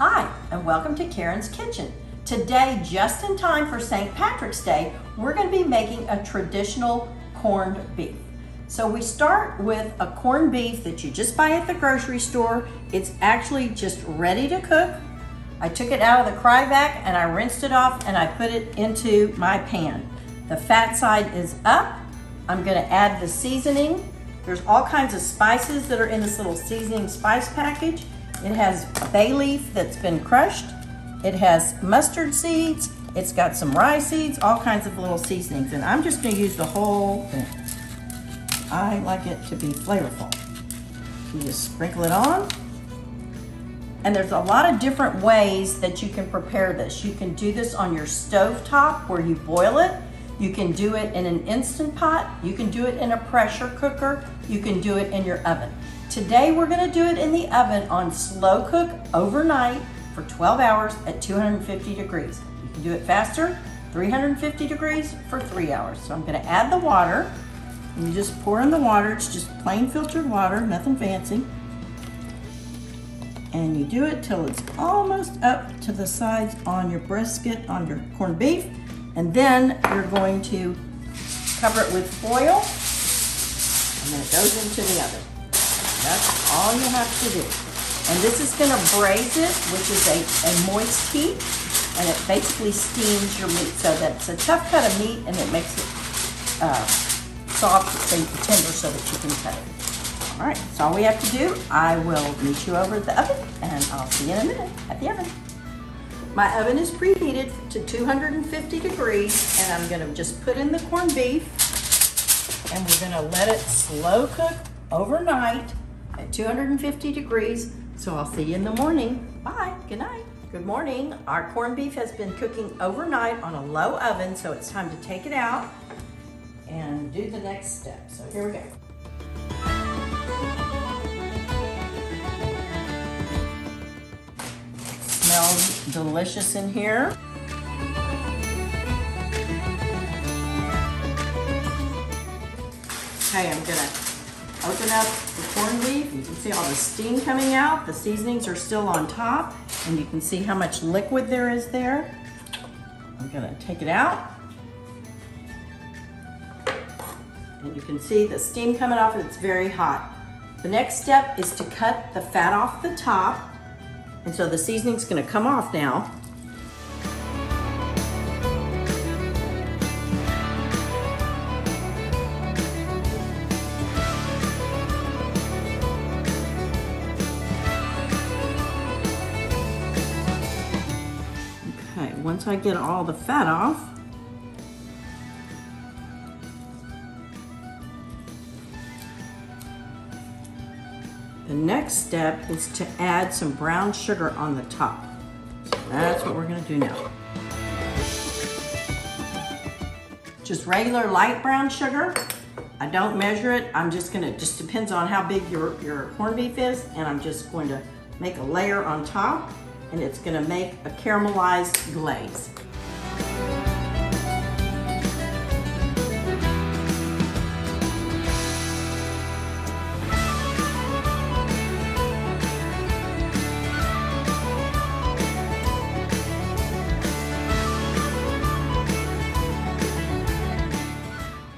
Hi, and welcome to Karen's Kitchen. Today, just in time for St. Patrick's Day, we're going to be making a traditional corned beef. So we start with a corned beef that you just buy at the grocery store. It's actually just ready to cook. I took it out of the Cryovac and I rinsed it off and I put it into my pan. The fat side is up. I'm going to add the seasoning. There's all kinds of spices that are in this little seasoning spice package. It has bay leaf that's been crushed. It has mustard seeds. It's got some rye seeds, all kinds of little seasonings. And I'm just going to use the whole thing. I like it to be flavorful. You just sprinkle it on. And there's a lot of different ways that you can prepare this. You can do this on your stove top where you boil it. You can do it in an Instant Pot. You can do it in a pressure cooker. You can do it in your oven. Today we're going to do it in the oven on slow cook overnight for 12 hours at 250 degrees. You can do it faster, 350 degrees for 3 hours. So I'm going to add the water. And you just pour in the water. It's just plain filtered water, nothing fancy. And you do it till it's almost up to the sides on your brisket, on your corned beef. And then you're going to cover it with foil, and then it goes into the oven. That's all you have to do. And this is going to braise it, which is a moist heat, and it basically steams your meat so that it's a tough cut of meat and it makes it soft and tender so that you can cut it. All right, that's all we have to do. I will meet you over at the oven, and I'll see you in a minute at the oven. My oven is preheated to 250 degrees, and I'm gonna just put in the corned beef, and we're gonna let it slow cook overnight at 250 degrees. So I'll see you in the morning. Bye, good night. Good morning. Our corned beef has been cooking overnight on a low oven, so it's time to take it out and do the next step. So here we go. Smells delicious in here. Okay, I'm gonna open up the corned beef. You can see all the steam coming out. The seasonings are still on top, and you can see how much liquid there is there. I'm gonna take it out. And you can see the steam coming off, and it's very hot. The next step is to cut the fat off the top. And so the seasoning's gonna come off now. Okay, once I get all the fat off, the next step is to add some brown sugar on the top. So that's what we're gonna do now. Just regular light brown sugar. I don't measure it. I'm just gonna, just depends on how big your corned beef is, and I'm just going to make a layer on top, and it's gonna make a caramelized glaze.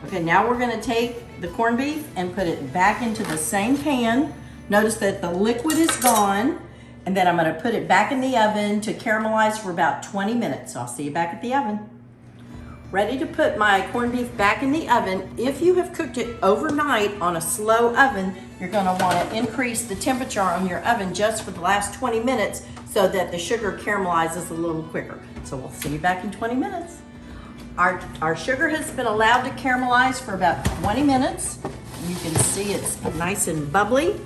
Okay, now we're gonna take the corned beef and put it back into the same pan. Notice that the liquid is gone, and then I'm gonna put it back in the oven to caramelize for about 20 minutes. So I'll see you back at the oven. Ready to put my corned beef back in the oven. If you have cooked it overnight on a slow oven, you're gonna wanna increase the temperature on your oven just for the last 20 minutes so that the sugar caramelizes a little quicker. So we'll see you back in 20 minutes. Our sugar has been allowed to caramelize for about 20 minutes. You can see it's nice and bubbly.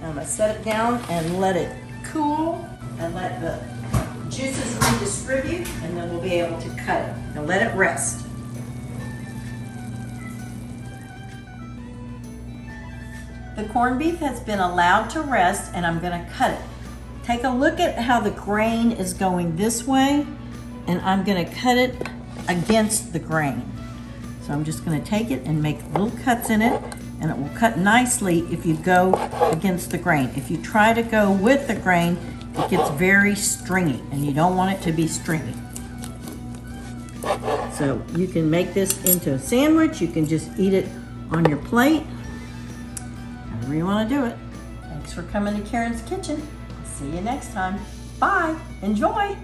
I'm gonna set it down and let it cool and let the juices redistribute, and then we'll be able to cut it and let it rest. The corned beef has been allowed to rest, and I'm gonna cut it. Take a look at how the grain is going this way, and I'm gonna cut it against the grain. So I'm just gonna take it and make little cuts in it, and it will cut nicely if you go against the grain. If you try to go with the grain, It gets very stringy, and you don't want it to be stringy. So you can make this into a sandwich. You can just eat it on your plate. However you want to do it. Thanks for coming to Karen's Kitchen. See you next time. Bye. Enjoy.